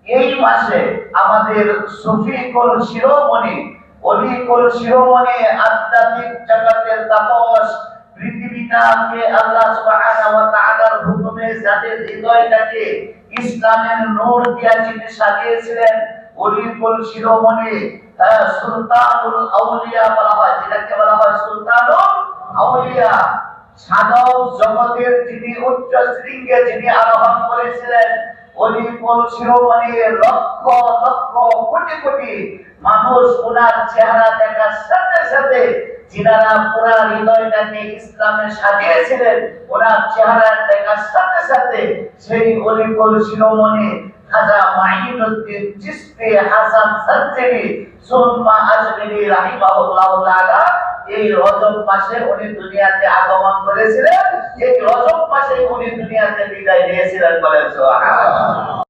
এই মাসে আমাদের সফিকুল শিরোমণি অলিকুল শিরোমণি আধ্যাত্মিক জগতের তাপস পৃথিবীটাকে আল্লাহ সুবহানাহু ওয়া তাআলার হুকুমে যাদের হৃদয়টাকে ইসলামের নূর দিয়া যিনি সাজিয়েছিলেন, অলিকুল শিরোমণি সুলতানুল আউলিয়া বলা হয়, যেটাকে বলা হয় সুলতানুল আউলিয়া। সাধক জগতের যিনি উচ্চ শৃঙ্গে যিনি আরোহণ করেছিলেন, অলিকুল শিরোমণি লক্ষ লক্ষ কোটি কোটি মানুষ ওনার চেহারা দেখার সাথে সাথে যিনারা পুরা হৃদয়টাকে ইসলামে সাজিয়েছিলেন, ওনার চেহারা দেখার সাথে সাথে সেই অলিকুল শিরোমণি খাজা মাঈনুদ্দিন চিশতি হাসান সাজ্জাবি সুলমা আজমিরি রাহিমাহুল্লাহু তাআলা এই রজব মাসে উনি দুনিয়াতে আগমন করেছিলেন। এই রজব মাসে উনি দুনিয়াতে বিদায় নিয়েছিলেন। বলেন সুবহানাল্লাহ।